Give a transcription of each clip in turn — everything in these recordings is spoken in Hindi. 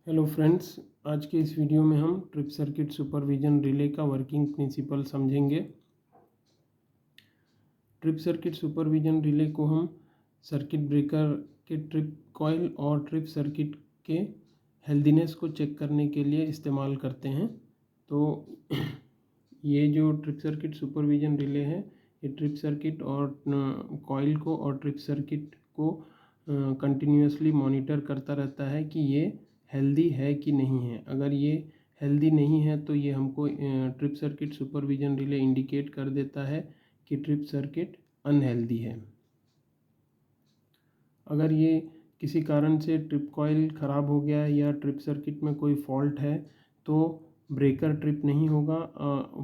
हेलो फ्रेंड्स, आज के इस वीडियो में हम ट्रिप सर्किट सुपरविजन रिले का वर्किंग प्रिंसिपल समझेंगे। ट्रिप सर्किट सुपरविजन रिले को हम सर्किट ब्रेकर के ट्रिप कॉइल और ट्रिप सर्किट के हेल्दीनेस को चेक करने के लिए इस्तेमाल करते हैं। तो ये जो ट्रिप सर्किट सुपरविजन रिले है, ये ट्रिप सर्किट और कॉइल को और ट्रिप सर्किट को कंटिन्यूसली मॉनिटर करता रहता है कि ये हेल्दी है कि नहीं है। अगर ये हेल्दी नहीं है तो ये हमको trip circuit supervision relay indicate कर देता है कि ट्रिप सर्किट अनहेल्दी है। अगर ये किसी कारण से ट्रिप कॉइल ख़राब हो गया है या ट्रिप सर्किट में कोई फॉल्ट है तो ब्रेकर ट्रिप नहीं होगा।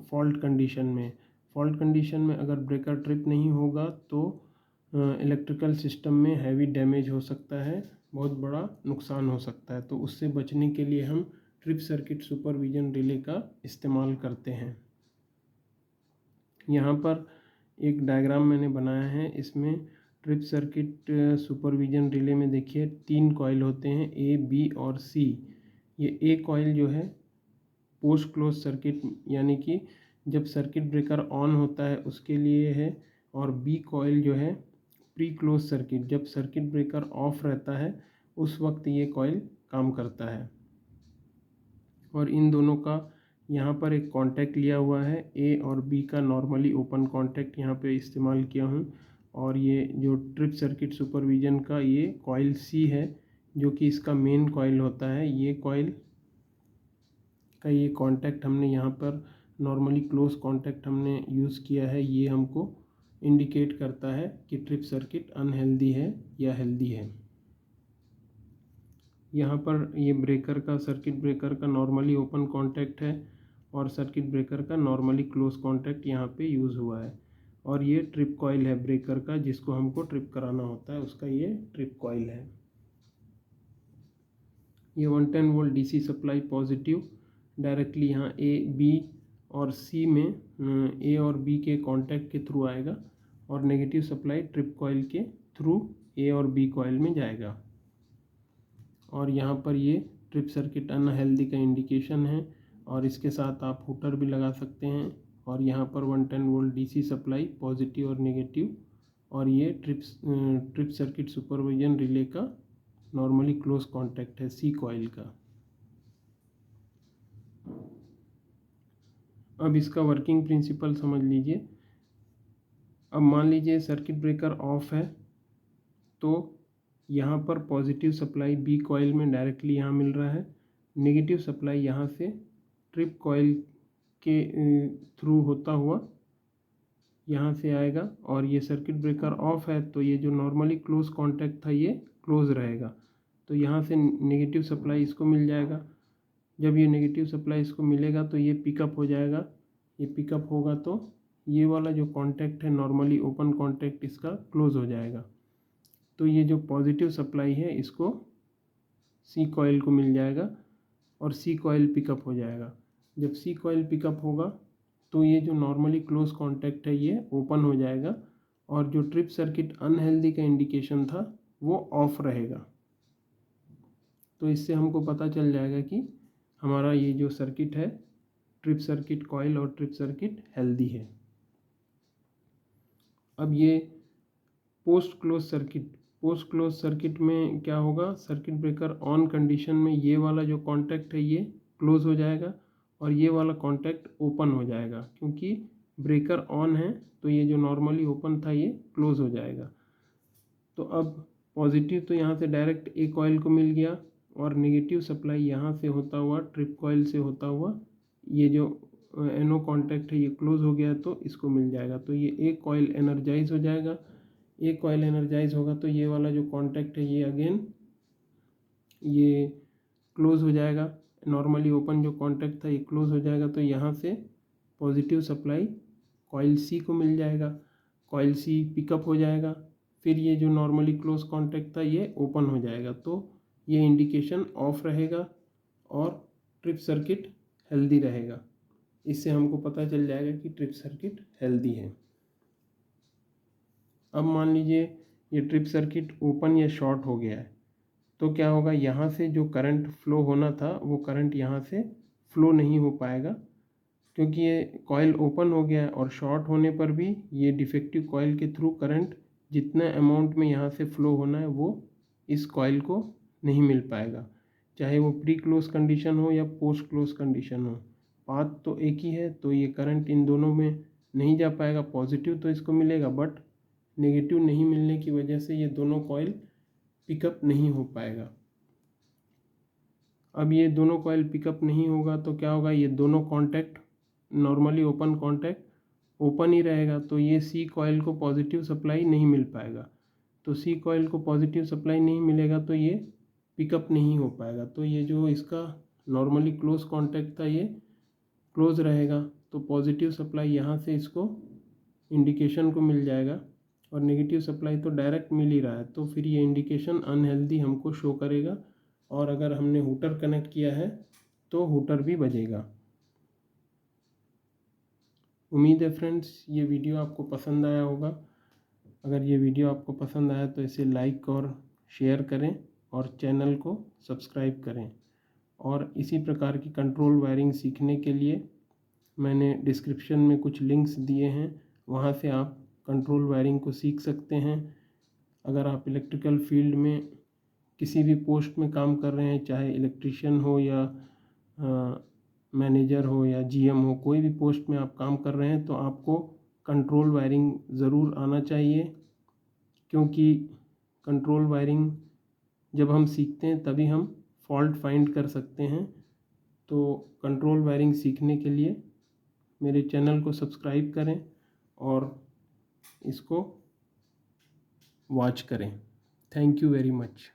फॉल्ट कंडीशन में अगर ब्रेकर ट्रिप नहीं होगा तो इलेक्ट्रिकल सिस्टम में हैवी डैमेज हो सकता है, बहुत बड़ा नुकसान हो सकता है। तो उससे बचने के लिए हम ट्रिप सर्किट सुपरविजन रिले का इस्तेमाल करते हैं। यहाँ पर एक डायग्राम मैंने बनाया है। इसमें ट्रिप सर्किट सुपरविजन रिले में देखिए 3 कॉइल होते हैं, ए, बी और सी। ये ए कॉइल जो है पोस्ट क्लोज सर्किट यानी कि जब सर्किट ब्रेकर ऑन होता है उसके लिए है, और बी कॉइल जो है प्री क्लोज सर्किट, जब सर्किट ब्रेकर ऑफ रहता है उस वक्त ये कॉइल काम करता है। और इन दोनों का यहाँ पर एक कांटेक्ट लिया हुआ है, ए और बी का नॉर्मली ओपन कांटेक्ट यहाँ पे इस्तेमाल किया हूँ। और ये जो ट्रिप सर्किट सुपरविजन का ये कॉइल सी है जो कि इसका मेन कॉइल होता है। ये कॉइल का ये कांटेक्ट हमने यहाँ पर नॉर्मली क्लोज कांटेक्ट हमने यूज़ किया है। ये हमको इंडिकेट करता है कि ट्रिप सर्किट अनहेल्दी है या हेल्दी है। यहाँ पर ये ब्रेकर का, सर्किट ब्रेकर का नॉर्मली ओपन कांटेक्ट है और सर्किट ब्रेकर का नॉर्मली क्लोज कांटेक्ट यहाँ पे यूज़ हुआ है। और ये ट्रिप कॉइल है ब्रेकर का, जिसको हमको ट्रिप कराना होता है, उसका ये ट्रिप कॉइल है। ये 110 volt DC supply positive directly यहाँ ए, बी और सी में ए और बी के कांटेक्ट के थ्रू आएगा, और नेगेटिव सप्लाई ट्रिप कॉइल के थ्रू ए और बी कॉइल में जाएगा। और यहाँ पर ये ट्रिप सर्किट अनहेल्दी का इंडिकेशन है, और इसके साथ आप हुटर भी लगा सकते हैं। और यहाँ पर 110 वोल्ट डीसी सप्लाई पॉजिटिव और नेगेटिव, और ये ट्रिप सर्किट सुपरविजन रिले का नॉर्मली क्लोज कांटेक्ट है सी कॉइल का। अब इसका वर्किंग प्रिंसिपल समझ लीजिए। अब मान लीजिए सर्किट ब्रेकर ऑफ है तो यहाँ पर पॉजिटिव सप्लाई बी कॉइल में डायरेक्टली यहाँ मिल रहा है, नेगेटिव सप्लाई यहाँ से ट्रिप कॉइल के थ्रू होता हुआ यहाँ से आएगा। और ये सर्किट ब्रेकर ऑफ है तो ये जो नॉर्मली क्लोज कांटेक्ट था ये क्लोज रहेगा, तो यहाँ से नेगेटिव सप्लाई इसको मिल जाएगा। जब ये नेगेटिव सप्लाई इसको मिलेगा तो ये पिकअप हो जाएगा। ये पिकअप होगा तो ये वाला जो कांटेक्ट है नॉर्मली ओपन कांटेक्ट इसका क्लोज हो जाएगा। तो ये जो पॉजिटिव सप्लाई है इसको सी कॉइल को मिल जाएगा और सी कॉइल पिकअप हो जाएगा। जब सी कॉइल पिकअप होगा तो ये जो नॉर्मली क्लोज कांटेक्ट है ये ओपन हो जाएगा, और जो ट्रिप सर्किट अनहेल्दी का इंडिकेशन था वो ऑफ रहेगा। तो इससे हमको पता चल जाएगा कि हमारा ये जो सर्किट है, ट्रिप सर्किट कॉइल और ट्रिप सर्किट हेल्दी है। अब ये पोस्ट क्लोज सर्किट में क्या होगा, सर्किट ब्रेकर ऑन कंडीशन में ये वाला जो कांटेक्ट है ये क्लोज हो जाएगा और ये वाला कांटेक्ट ओपन हो जाएगा। क्योंकि ब्रेकर ऑन है तो ये जो नॉर्मली ओपन था ये क्लोज हो जाएगा। तो अब पॉजिटिव तो यहाँ से डायरेक्ट ए कॉइल को मिल गया, और नेगेटिव सप्लाई यहाँ से होता हुआ ट्रिप कॉइल से होता हुआ ये जो एनो कांटेक्ट है ये क्लोज हो गया तो इसको मिल जाएगा। तो ये एक कॉइल एनर्जाइज हो जाएगा। एक कॉइल एनर्जाइज होगा तो ये वाला जो कांटेक्ट है ये अगेन ये क्लोज हो जाएगा। नॉर्मली ओपन जो कांटेक्ट था ये क्लोज हो जाएगा, तो यहाँ से पॉजिटिव सप्लाई कॉइल सी को मिल जाएगा, कॉइल सी पिकअप हो जाएगा। फिर ये जो नॉर्मली क्लोज कांटेक्ट था ये ओपन हो जाएगा, तो ये इंडिकेशन ऑफ रहेगा और ट्रिप सर्किट हेल्दी रहेगा। इससे हमको पता चल जाएगा कि ट्रिप सर्किट हेल्दी है। अब मान लीजिए ये ट्रिप सर्किट ओपन या शॉर्ट हो गया है, तो क्या होगा, यहाँ से जो करंट फ्लो होना था वो करंट यहाँ से फ्लो नहीं हो पाएगा, क्योंकि ये कॉइल ओपन हो गया है और शॉर्ट होने पर भी ये डिफेक्टिव कॉइल के थ्रू करंट जितना अमाउंट में यहाँ से फ्लो होना है वो इस कॉइल को नहीं मिल पाएगा, चाहे वो प्री क्लोज कंडीशन हो या पोस्ट क्लोज कंडीशन हो। पाथ तो एक ही है, तो ये करंट इन दोनों में नहीं जा पाएगा। पॉजिटिव तो इसको मिलेगा बट नेगेटिव नहीं मिलने की वजह से ये दोनों कॉइल पिकअप नहीं हो पाएगा। अब ये दोनों कॉइल पिकअप नहीं होगा तो क्या होगा, ये दोनों contact normally open contact open ही रहेगा, तो ये सी कॉइल को पॉजिटिव सप्लाई नहीं मिल पाएगा। तो सी कॉइल को पॉजिटिव सप्लाई नहीं मिलेगा तो ये पिकअप नहीं हो पाएगा। तो ये जो इसका नॉर्मली क्लोज कॉन्टैक्ट था ये क्लोज रहेगा, तो पॉजिटिव सप्लाई यहाँ से इसको इंडिकेशन को मिल जाएगा और नेगेटिव सप्लाई तो डायरेक्ट मिल ही रहा है, तो फिर ये इंडिकेशन अनहेल्दी हमको शो करेगा। और अगर हमने हूटर कनेक्ट किया है तो हूटर भी बजेगा। उम्मीद है फ्रेंड्स ये वीडियो आपको पसंद आया होगा। अगर ये वीडियो आपको पसंद आया तो इसे लाइक और शेयर करें और चैनल को सब्सक्राइब करें। और इसी प्रकार की कंट्रोल वायरिंग सीखने के लिए मैंने डिस्क्रिप्शन में कुछ लिंक्स दिए हैं, वहाँ से आप कंट्रोल वायरिंग को सीख सकते हैं। अगर आप इलेक्ट्रिकल फील्ड में किसी भी पोस्ट में काम कर रहे हैं, चाहे इलेक्ट्रिशियन हो या मैनेजर हो या जीएम हो, कोई भी पोस्ट में आप काम कर रहे हैं तो आपको कंट्रोल वायरिंग ज़रूर आना चाहिए, क्योंकि कंट्रोल वायरिंग जब हम सीखते हैं तभी हम फॉल्ट फाइंड कर सकते हैं। तो कंट्रोल वायरिंग सीखने के लिए मेरे चैनल को सब्सक्राइब करें और इसको वॉच करें। Thank you very much.